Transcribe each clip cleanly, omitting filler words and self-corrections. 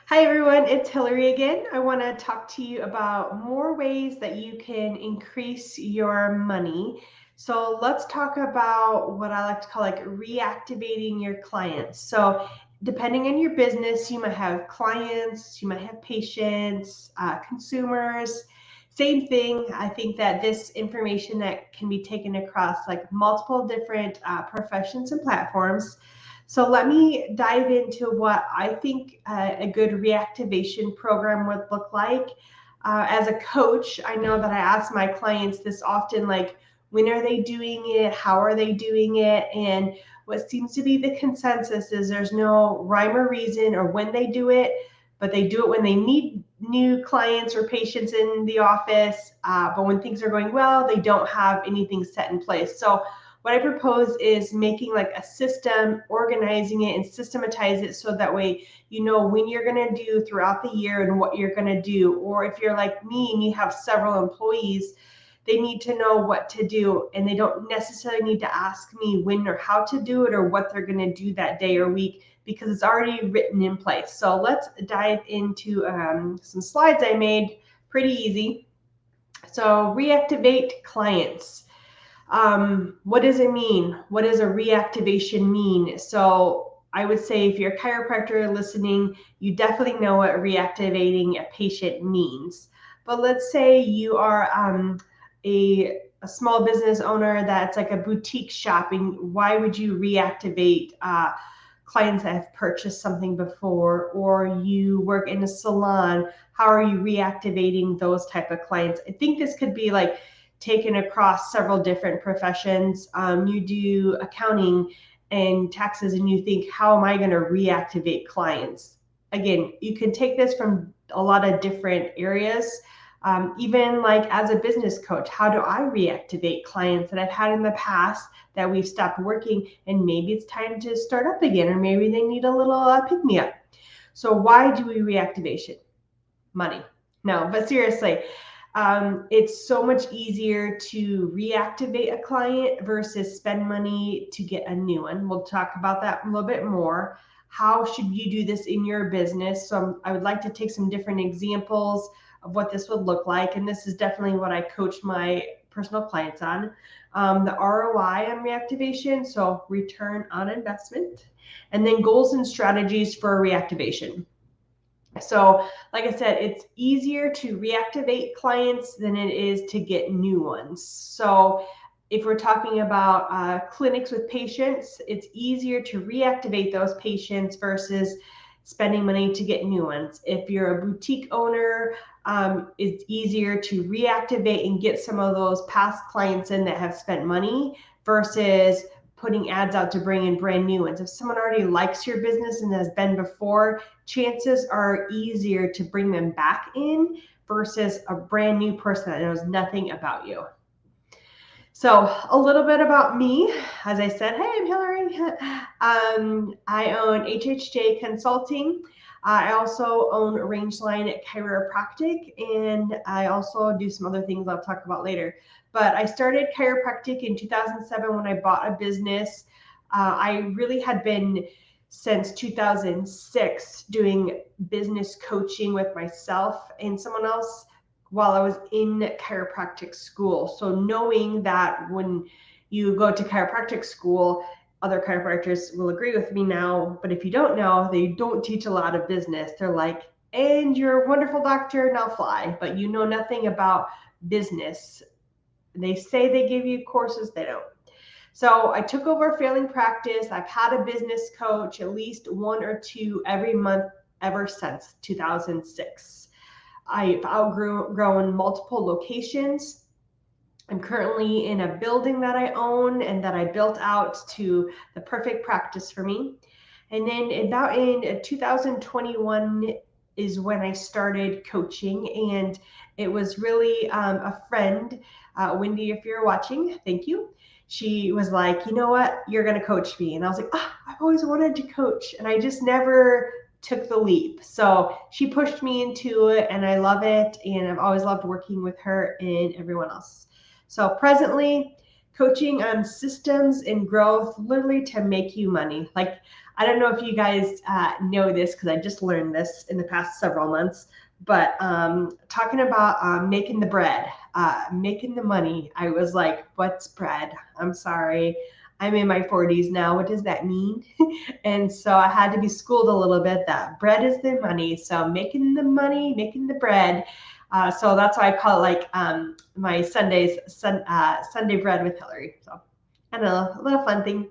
Hi everyone, it's Hillary again. I want to talk to you about more ways that you can increase your money. So let's talk about what I like to call reactivating your clients. So depending on your business, you might have clients, you might have patients, consumers. Same thing. I think that this information that can be taken across like multiple different professions and platforms. So let me dive into what I think a good reactivation program would look like. As a coach, I know that I ask my clients this often, like, when are they doing it? How are they doing it? And what seems to be the consensus is there's no rhyme or reason or when they do it, but they do it when they need new clients or patients in the office. But when things are going well, they don't have anything set in place. So what I propose is making like a system, organizing it and systematize it so that way you know when you're going to do throughout the year and what you're going to do. Or if you're like me and you have several employees, they need to know what to do and they don't necessarily need to ask me when or how to do it or what they're going to do that day or week because it's already written in place. So let's dive into some slides I made, pretty easy. So reactivate clients. What does it mean? What does a reactivation mean? So I would say if you're a chiropractor listening, you definitely know what reactivating a patient means. But let's say you are a small business owner that's like a boutique shopping. Why would you reactivate clients that have purchased something before? Or you work in a salon, how are you reactivating those type of clients? I think this could be like taken across several different professions. You do accounting and taxes and you think, how am I going to reactivate clients? Again, you can take this from a lot of different areas. Even like as a business coach, how do I reactivate clients that I've had in the past that we've stopped working and maybe it's time to start up again, or maybe they need a little pick me up. So why do we reactivation? Money. No, but seriously, it's so much easier to reactivate a client versus spend money to get a new one. We'll talk about that a little bit more. How should you do this in your business? So I would like to take some different examples of what this would look like. And this is definitely what I coach my personal clients on. The ROI on reactivation, so return on investment, and then goals and strategies for reactivation. So, like I said, it's easier to reactivate clients than it is to get new ones. So, if we're talking about clinics with patients, it's easier to reactivate those patients versus spending money to get new ones. If you're a boutique owner, it's easier to reactivate and get some of those past clients in that have spent money versus putting ads out to bring in brand new ones. If someone already likes your business and has been before, chances are easier to bring them back in versus a brand new person that knows nothing about you. So a little bit about me. As I said, hey, I'm Hillary. I own HHJ Consulting. I also own Rangeline Chiropractic, and I also do some other things I'll talk about later. But I started chiropractic in 2007 when I bought a business. I really had been since 2006 doing business coaching with myself and someone else while I was in chiropractic school. So knowing that when you go to chiropractic school, other chiropractors will agree with me now, but if you don't know, they don't teach a lot of business. They're like, and you're a wonderful doctor, now fly, but you know nothing about business. They say they give you courses, they don't. So I took over failing practice. I've had a business coach, at least one or two every month ever since 2006. I've outgrown multiple locations. I'm currently in a building that I own and that I built out to the perfect practice for me. And then about in 2021 is when I started coaching, and it was really a friend, Wendy, if you're watching, thank you. She was like, you know what, you're going to coach me. And I was like, oh, I've always wanted to coach. And I just never took the leap. So she pushed me into it, and I love it. And I've always loved working with her and everyone else. So presently, coaching on systems and growth, literally to make you money. Like I don't know if you guys know this because I just learned this in the past several months, but talking about making the bread, making the money, I was like, what's bread? I'm sorry. I'm in my 40s now. What does that mean? And so I had to be schooled a little bit that bread is the money. So making the money, making the bread. So that's why I call it like my Sunday bread with Hillary. So I don't know, a little fun thing.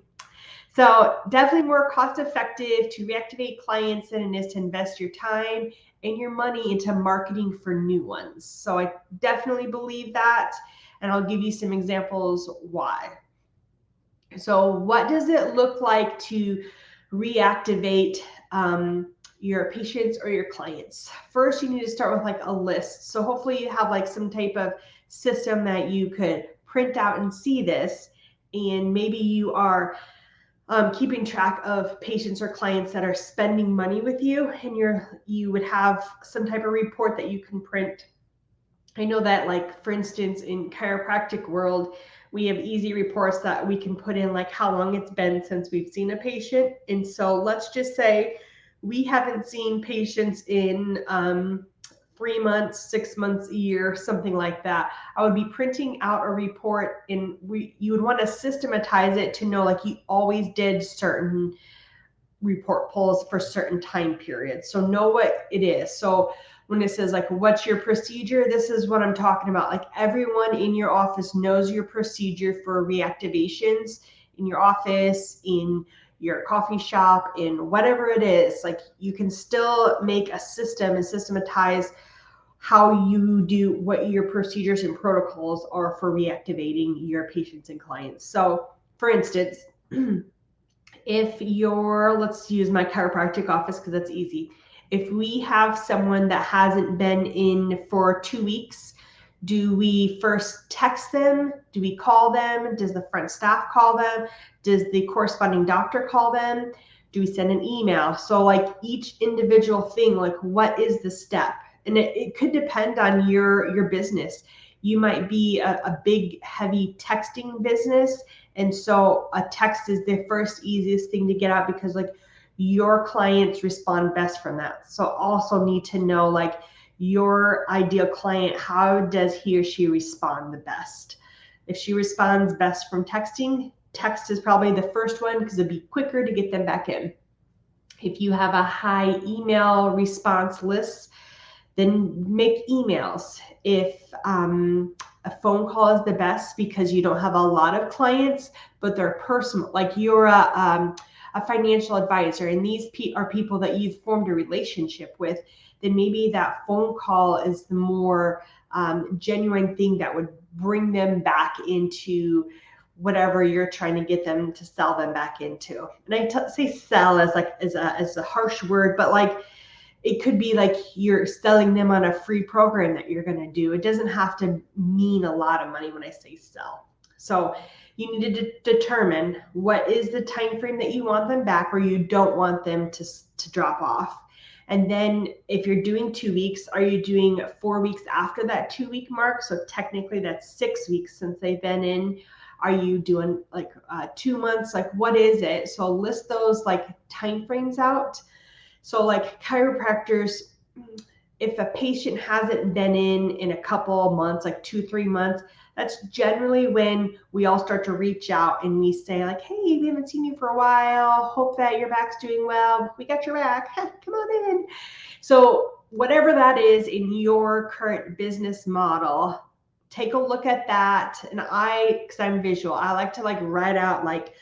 So definitely more cost effective to reactivate clients than it is to invest your time and your money into marketing for new ones. So I definitely believe that, and I'll give you some examples why. So what does it look like to reactivate your patients or your clients? First, you need to start with like a list. So hopefully you have like some type of system that you could print out and see this. And maybe you are keeping track of patients or clients that are spending money with you, and you would have some type of report that you can print. I know that, like, for instance, in chiropractic world, we have easy reports that we can put in, like how long it's been since we've seen a patient. And so let's just say we haven't seen patients in 3 months, 6 months, a year, something like that. I would be printing out a report, and you would want to systematize it to know like you always did certain report pulls for certain time periods. So know what it is. So when it says like, what's your procedure? This is what I'm talking about. Like everyone in your office knows your procedure for reactivations in your office, in your coffee shop, in whatever it is. Like you can still make a system and systematize how you do what your procedures and protocols are for reactivating your patients and clients. So for instance, if you're, let's use my chiropractic office because that's easy. If we have someone that hasn't been in for 2 weeks, do we first text them? Do we call them? Does the front staff call them? Does the corresponding doctor call them? Do we send an email? So like each individual thing, like what is the step? And it could depend on your business. You might be a big, heavy texting business, and so a text is the first easiest thing to get out because like your clients respond best from that. So also need to know like your ideal client, how does he or she respond the best? If she responds best from texting, text is probably the first one because it'd be quicker to get them back in. If you have a high email response list, then make emails. If a phone call is the best because you don't have a lot of clients, but they're personal, like you're a financial advisor and these are people that you've formed a relationship with, then maybe that phone call is the more genuine thing that would bring them back into whatever you're trying to get them to sell them back into. And I say sell as like as a harsh word, but like it could be like you're selling them on a free program that you're going to do. It doesn't have to mean a lot of money when I say sell. So you need to determine what is the time frame that you want them back or you don't want them to drop off. And then if you're doing 2 weeks, are you doing 4 weeks after that 2 week mark? So technically that's 6 weeks since they've been in. Are you doing like 2 months? Like what is it? So list those like time frames out. So like chiropractors, if a patient hasn't been in a couple months, like 2-3 months, that's generally when we all start to reach out and we say like, hey, we haven't seen you for a while. Hope that your back's doing well. We got your back. Come on in. So whatever that is in your current business model, take a look at that. And because I'm visual, I like to like write out like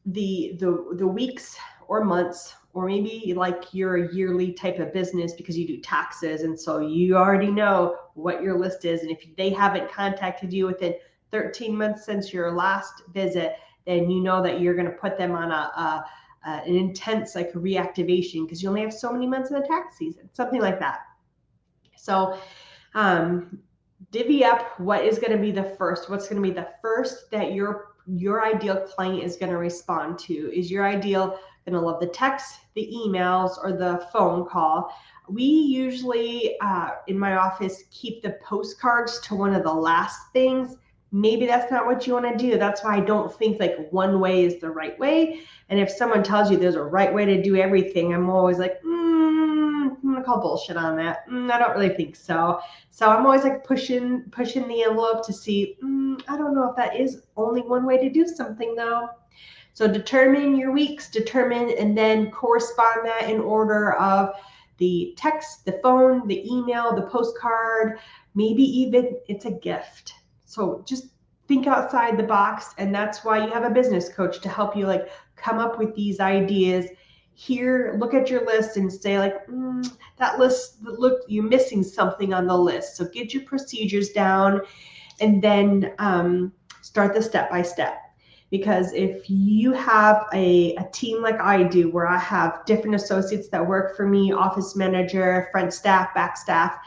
the weeks or months, or maybe like you're a yearly type of business because you do taxes. And so you already know what your list is. And if they haven't contacted you within 13 months since your last visit, then you know that you're going to put them on an intense like reactivation because you only have so many months in the tax season, something like that. So divvy up what is going to be the first, what's going to be the first that your ideal client is going to respond to. Is your ideal going to love the text, the emails, or the phone call? We usually in my office keep the postcards to one of the last things. maybe that's not what you want to do. That's why I don't think like one way is the right way. And if someone tells you there's a right way to do everything, I'm always like, I'm gonna call bullshit on that. I don't really think so. So I'm always like pushing the envelope to see. I don't know if that is only one way to do something though. So determine your weeks, and then correspond that in order of the text, the phone, the email, the postcard, maybe even it's a gift. So just think outside the box, and that's why you have a business coach to help you like come up with these ideas. Here, look at your list and say like, that list, look, you're missing something on the list. So get your procedures down, and then start the step by step. Because if you have a team like I do, where I have different associates that work for me, office manager, front staff, back staff,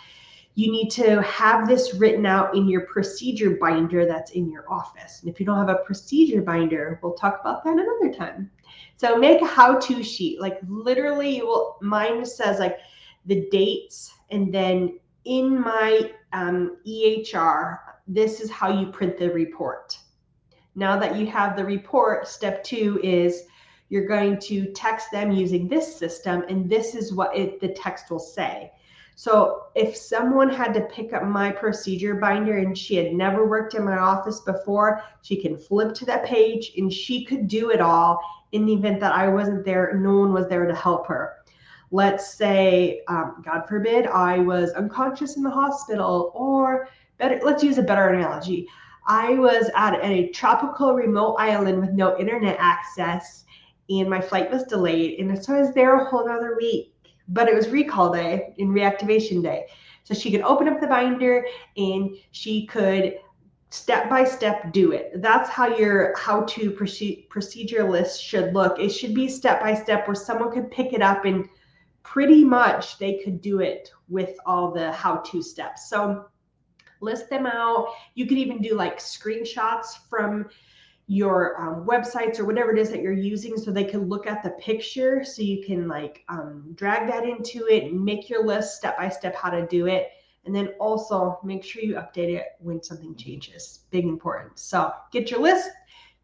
you need to have this written out in your procedure binder that's in your office. And if you don't have a procedure binder, we'll talk about that another time. So make a how-to sheet. Like literally, mine says like the dates, and then in my EHR, this is how you print the report. Now that you have the report, step 2 is you're going to text them using this system, and this is what the text will say. So if someone had to pick up my procedure binder and she had never worked in my office before, she can flip to that page and she could do it all in the event that I wasn't there, no one was there to help her. Let's say, God forbid, I was unconscious in the hospital, or better, let's use a better analogy. I was at a tropical remote island with no internet access, and my flight was delayed. And so I was there a whole other week, but it was recall day and reactivation day. So she could open up the binder and she could step by step do it. That's how your how-to procedure list should look. It should be step by step, where someone could pick it up and pretty much they could do it with all the how-to steps. So list them out. You could even do like screenshots from your websites or whatever it is that you're using, so they can look at the picture, so you can like drag that into it and make your list step by step how to do it. And then also make sure you update it when something changes. Big important. So get your list,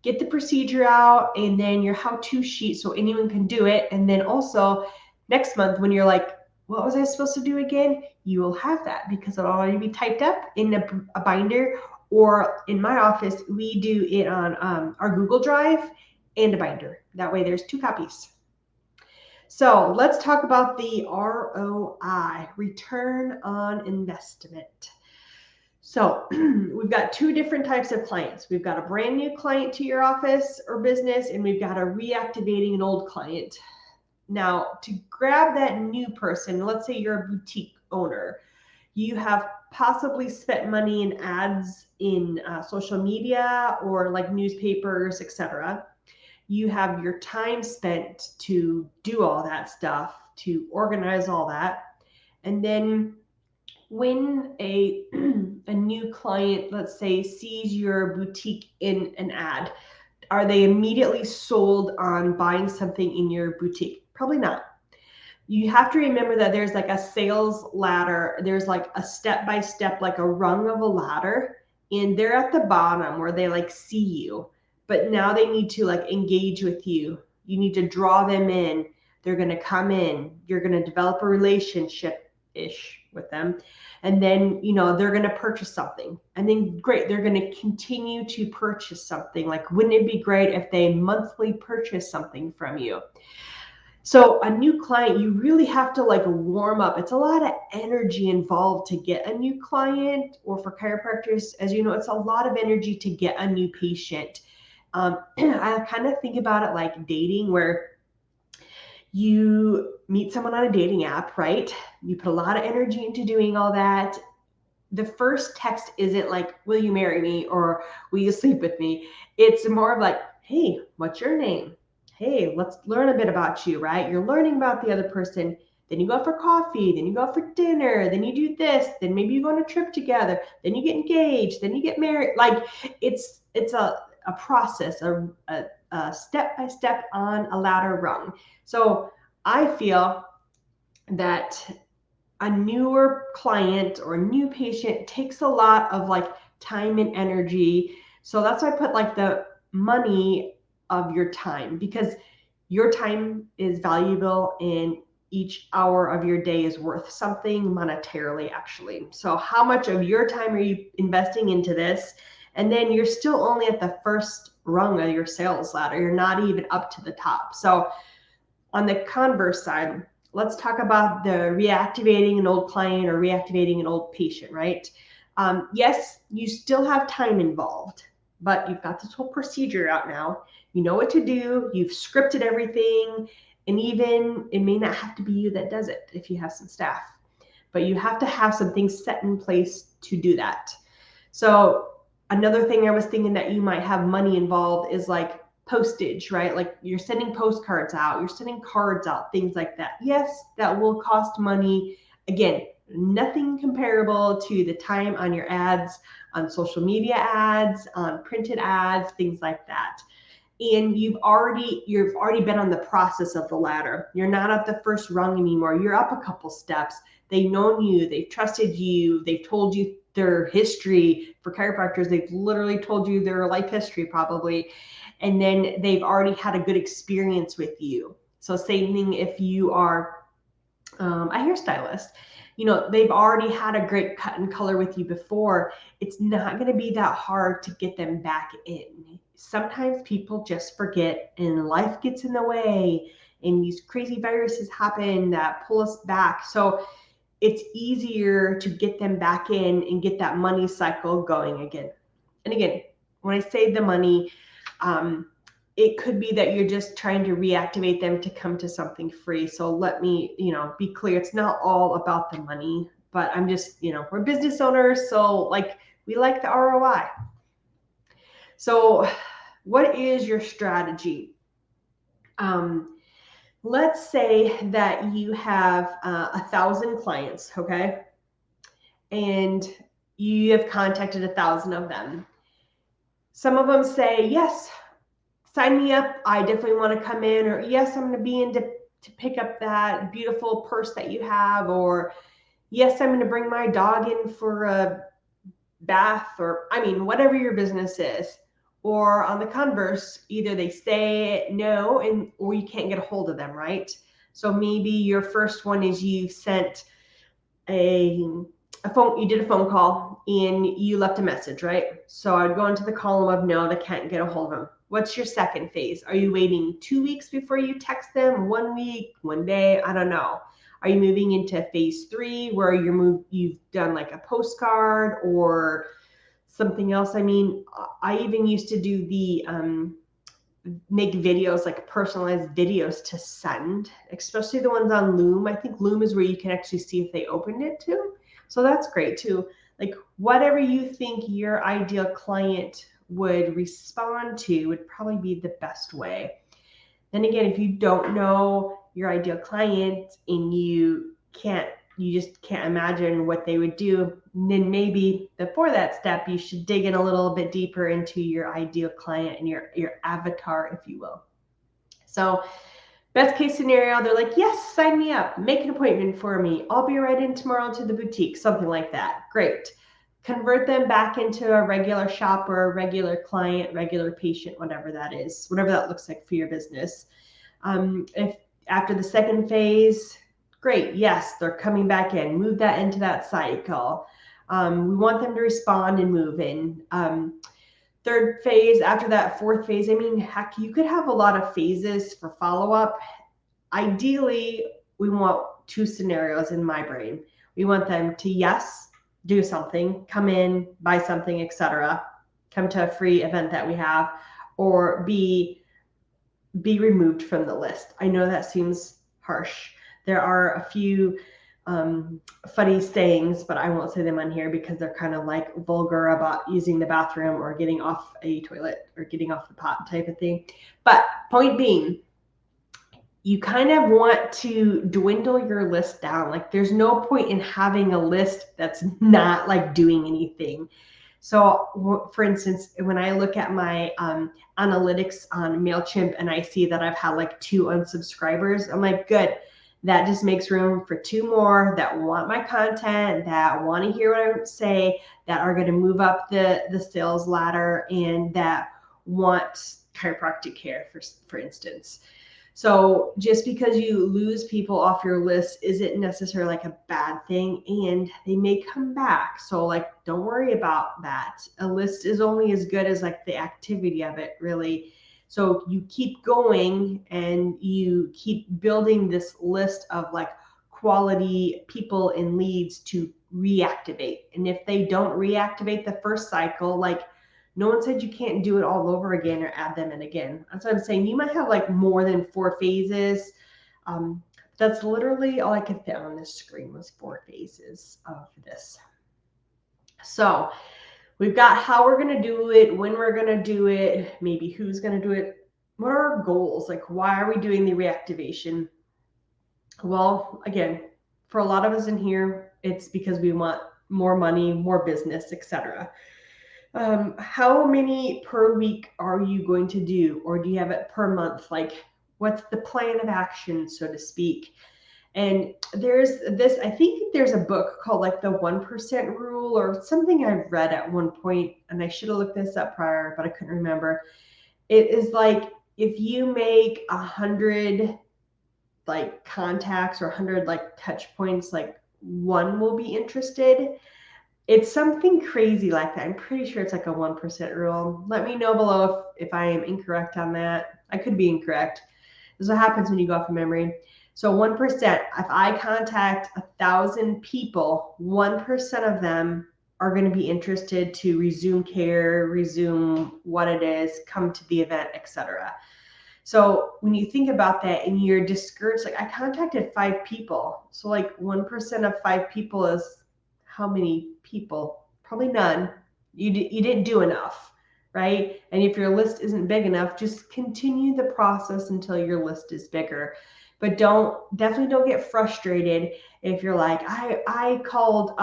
get the procedure out, and then your how-to sheet so anyone can do it. And then also next month when you're like, what was I supposed to do again? You will have that because it'll already be typed up in a binder, or in my office, we do it on our Google Drive and a binder. That way there's 2 copies. So let's talk about the ROI, return on investment. So we've got 2 different types of clients. We've got a brand new client to your office or business, and we've got a reactivating an old client. Now, to grab that new person, let's say you're a boutique owner, you have possibly spent money in ads in social media or like newspapers, etc. You have your time spent to do all that stuff, to organize all that. And then when a new client, let's say, sees your boutique in an ad, are they immediately sold on buying something in your boutique? Probably not. You have to remember that there's like a sales ladder. There's like a step-by-step, like a rung of a ladder, and they're at the bottom where they like see you, but now they need to like engage with you. You need to draw them in. They're going to come in. You're going to develop a relationship-ish with them. And then, they're going to purchase something. And then great, they're going to continue to purchase something. Like, wouldn't it be great if they monthly purchase something from you? So a new client, you really have to like warm up. It's a lot of energy involved to get a new client, or for chiropractors, as you know, it's a lot of energy to get a new patient. I kind of think about it like dating, where you meet someone on a dating app, right? You put a lot of energy into doing all that. The first text isn't like, will you marry me, or will you sleep with me? It's more of like, hey, what's your name? Hey, let's learn a bit about you, right? You're learning about the other person. Then you go out for coffee, then you go out for dinner, then you do this, then maybe you go on a trip together, then you get engaged, then you get married. Like it's a process, a step-by-step on a ladder rung. So I feel that a newer client or a new patient takes a lot of like time and energy. So that's why I put like the money of your time, because your time is valuable and each hour of your day is worth something monetarily, actually. So how much of your time are you investing into this? And then you're still only at the first rung of your sales ladder. You're not even up to the top. So on the converse side, let's talk about the reactivating an old client or reactivating an old patient, right? Yes, you still have time involved, but you've got this whole procedure out now. You know what to do, you've scripted everything, and even it may not have to be you that does it if you have some staff, but you have to have some things set in place to do that. So another thing I was thinking that you might have money involved is like postage, right? Like you're sending postcards out, you're sending cards out, things like that. Yes, that will cost money. Again, nothing comparable to the time on your ads, on social media ads, on printed ads, things like that. And you've already been on the process of the ladder. You're not at the first rung anymore. You're up a couple steps. They've known you, they've trusted you, they've told you their history. For chiropractors, they've literally told you their life history probably, and then they've already had a good experience with you. So same thing if you are a hairstylist, they've already had a great cut and color with you before. It's not going to be that hard to get them back in. Sometimes people just forget and life gets in the way and these crazy viruses happen that pull us back. So it's easier to get them back in and get that money cycle going again. And again, when I say the money, it could be that you're just trying to reactivate them to come to something free. So let me, be clear. It's not all about the money, but I'm just, we're business owners. So like we like the ROI. So what is your strategy? Let's say that you have 1,000 clients, okay? And you have contacted 1,000 of them. Some of them say, yes, sign me up. I definitely want to come in, or yes, I'm going to be in to pick up that beautiful purse that you have, or yes, I'm going to bring my dog in for a bath, or whatever your business is. Or on the converse, either they say no or you can't get a hold of them, right? So maybe your first one is you sent you did a phone call and you left a message, right? So I'd go into the column of no, they can't get a hold of them. What's your second phase? Are you waiting 2 weeks before you text them? 1 week, 1 day? I don't know. Are you moving into phase 3 where you've done like a postcard or something else? I even used to do the make videos, like personalized videos to send, especially the ones on Loom. I think Loom is where you can actually see if they opened it too. So that's great too. Like whatever you think your ideal client would respond to would probably be the best way. Then again, if you don't know your ideal client and you just can't imagine what they would do, then maybe before that step, you should dig in a little bit deeper into your ideal client and your avatar, if you will. So best case scenario, they're like, yes, sign me up, make an appointment for me. I'll be right in tomorrow to the boutique, something like that. Great. Convert them back into a regular shopper, regular client, regular patient, whatever that is, whatever that looks like for your business. If after the second phase, great, yes, they're coming back in, move that into that cycle. We want them to respond and move in. Third phase, after that fourth phase, heck, you could have a lot of phases for follow-up. Ideally, we want 2 scenarios in my brain. We want them to, yes, do something, come in, buy something, etc., come to a free event that we have, or be removed from the list. I know that seems harsh. There are a few funny sayings, but I won't say them on here because they're kind of like vulgar about using the bathroom or getting off a toilet or getting off the pot type of thing. But point being, you kind of want to dwindle your list down. Like there's no point in having a list that's not like doing anything. So for instance, when I look at my analytics on MailChimp and I see that I've had like 2 unsubscribers, I'm like, good. that just makes room for 2 more that want my content, that want to hear what I say, that are going to move up the sales ladder, and that want chiropractic care, for instance. So just because you lose people off your list isn't necessarily like a bad thing, and they may come back. So like, don't worry about that. A list is only as good as like the activity of it, really. So you keep going and you keep building this list of like quality people and leads to reactivate. And if they don't reactivate the first cycle, like, no one said you can't do it all over again or add them in again. That's what I'm saying. You might have like more than 4 phases. That's literally all I could fit on this screen was 4 phases of this. So we've got how we're going to do it, when we're going to do it, maybe who's going to do it. What are our goals? Like, why are we doing the reactivation? Well, again, for a lot of us in here, it's because we want more money, more business, etc. How many per week are you going to do, or do you have it per month? Like, what's the plan of action, so to speak? And there's this, I think there's a book called like the 1% rule or something I've read at one point, and I should have looked this up prior, but I couldn't remember. It is like, if you make 100 like contacts or 100 like touch points, like 1 will be interested. It's something crazy like that. I'm pretty sure it's like a 1% rule. Let me know below if I am incorrect on that. I could be incorrect. This is what happens when you go off of memory. So 1%, if I contact 1,000 people, 1% of them are going to be interested to resume care, resume what it is, come to the event, etc. So when you think about that and you're discouraged, like I contacted 5 people. So like 1% of 5 people is how many people? Probably none. You didn't do enough, right? And if your list isn't big enough, just continue the process until your list is bigger. But definitely don't get frustrated if you're like, I called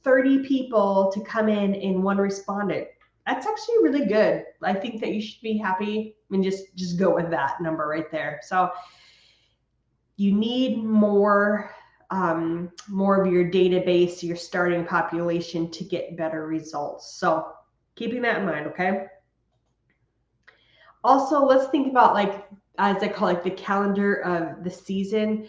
30 people to come in and 1 responded. That's actually really good. I think that you should be happy and just go with that number right there. So you need more of your database, your starting population, to get better results. So keeping that in mind, okay? Also, let's think about, like, as I call it, the calendar of the season.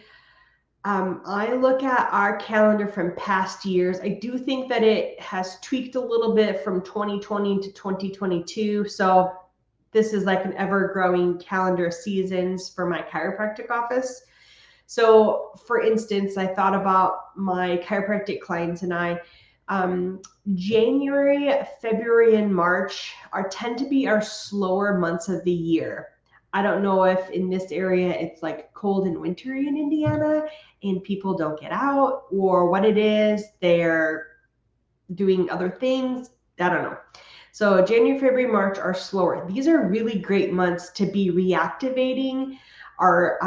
I look at our calendar from past years. I do think that it has tweaked a little bit from 2020 to 2022. So this is like an ever-growing calendar of seasons for my chiropractic office. So for instance, I thought about my chiropractic clients and I, January, February, and March tend to be our slower months of the year. I don't know if in this area it's like cold and wintry in Indiana and people don't get out, or what it is. They're doing other things. I don't know. So January, February, March are slower. These are really great months to be reactivating our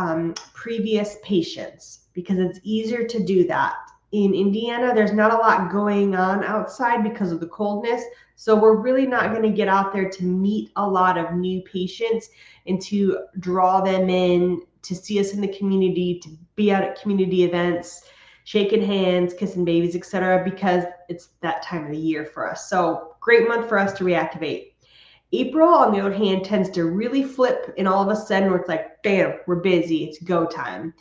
previous patients, because it's easier to do that. In Indiana, there's not a lot going on outside because of the coldness. So we're really not going to get out there to meet a lot of new patients and to draw them in to see us in the community, to be out at community events, shaking hands, kissing babies, etc., because it's that time of the year for us. So great month for us to reactivate. April, on the other hand, tends to really flip, and all of a sudden it's like, bam, we're busy. It's go time.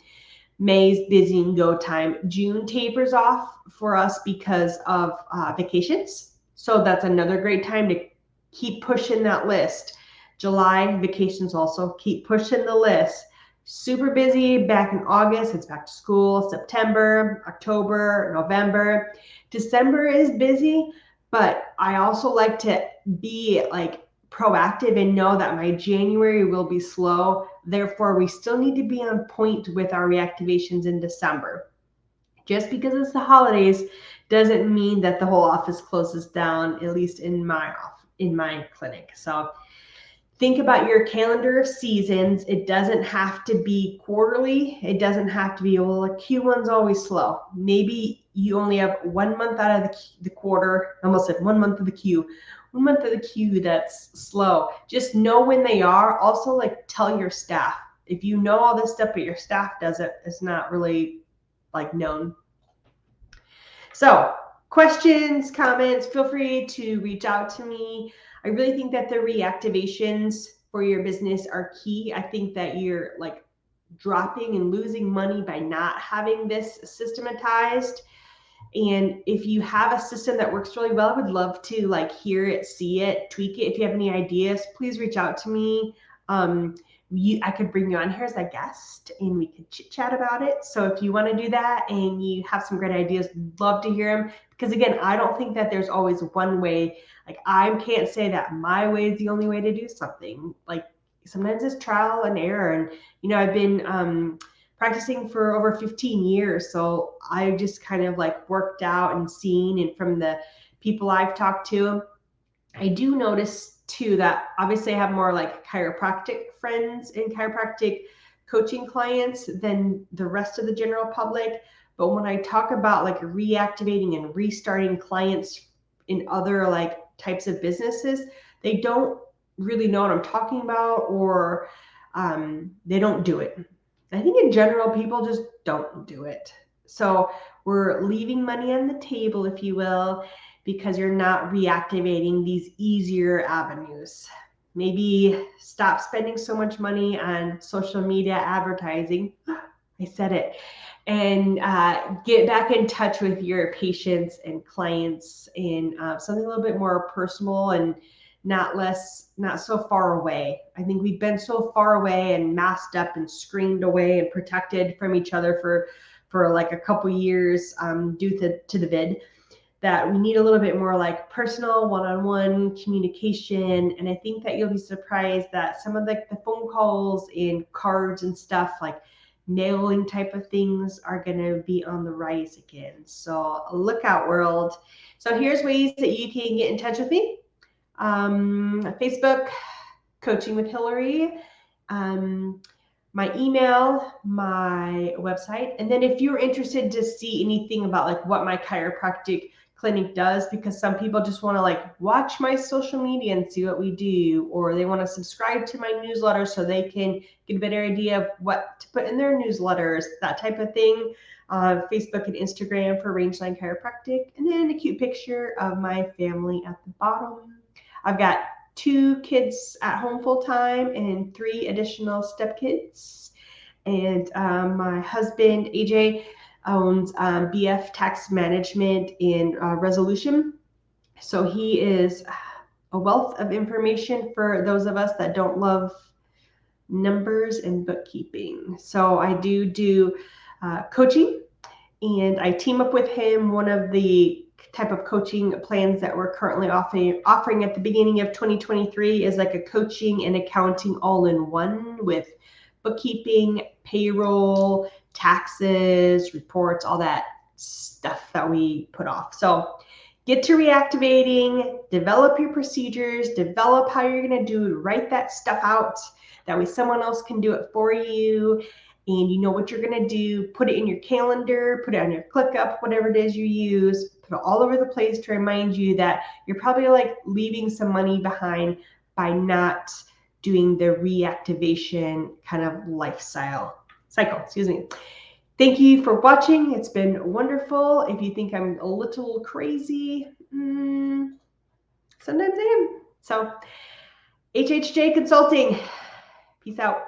May's busy and go time. June tapers off for us because of vacations. So that's another great time to keep pushing that list. July, vacations also, keep pushing the list. Super busy back in August. It's back to school. September, October, November. December is busy, but I also like to be like proactive and know that my January will be slow. Therefore, we still need to be on point with our reactivations in December. Just because it's the holidays doesn't mean that the whole office closes down, at least in my clinic. So think about your calendar of seasons. It doesn't have to be quarterly. It doesn't have to be, well, a Q1's always slow. Maybe you only have 1 month out of the quarter. I almost said 1 month of the Q. 1 month of the Q that's slow. Just know when they are. Also, like, tell your staff. if you know all this stuff, but your staff doesn't, it's not really like known. So questions, comments, feel free to reach out to me. I really think that the reactivations for your business are key. I think that you're like dropping and losing money by not having this systematized. And if you have a system that works really well, I would love to like hear it, see it, tweak it. If you have any ideas, please reach out to me. I could bring you on here as a guest and we could chit chat about it. So if you want to do that and you have some great ideas, love to hear them. Because again, I don't think that there's always one way. Like I can't say that my way is the only way to do something. Like sometimes it's trial and error. And I've been practicing for over 15 years. So I just kind of like worked out and seen, and from the people I've talked to, I do notice too that obviously I have more like chiropractic friends and chiropractic coaching clients than the rest of the general public. But when I talk about like reactivating and restarting clients in other like types of businesses, they don't really know what I'm talking about, or they don't do it. I think in general, people just don't do it. So we're leaving money on the table, if you will, because you're not reactivating these easier avenues. Maybe stop spending so much money on social media advertising. I said it. And get back in touch with your patients and clients in something a little bit more personal and not so far away. I think we've been so far away and masked up and screened away and protected from each other for like a couple years due to the vid, that we need a little bit more like personal one-on-one communication. And I think that you'll be surprised that some of the phone calls and cards and stuff, like mailing type of things, are going to be on the rise again. So look out, world. So here's ways that you can get in touch with me. Facebook, Coaching with Hillary, my email, my website. And then if you're interested to see anything about like what my chiropractic clinic does, because some people just want to like watch my social media and see what we do, or they want to subscribe to my newsletter so they can get a better idea of what to put in their newsletters, that type of thing. Facebook and Instagram for Rangeline Chiropractic, and then a cute picture of my family at the bottom. I've got 2 kids at home full time and 3 additional stepkids. And my husband, AJ, owns BF Tax Management and Resolution. So he is a wealth of information for those of us that don't love numbers and bookkeeping. So I do coaching, and I team up with him. One of the type of coaching plans that we're currently offering at the beginning of 2023 is like a coaching and accounting all-in-one with bookkeeping, payroll, taxes, reports, all that stuff that we put off. So get to reactivating, develop your procedures, develop how you're going to do it, write that stuff out. That way someone else can do it for you, and you know what you're going to do. Put it in your calendar, put it on your ClickUp, whatever it is you use. Put it all over the place to remind you that you're probably like leaving some money behind by not doing the reactivation kind of lifestyle cycle. Excuse me. Thank you for watching. It's been wonderful. If you think I'm a little crazy, sometimes I am. So, HHJ Consulting. Peace out.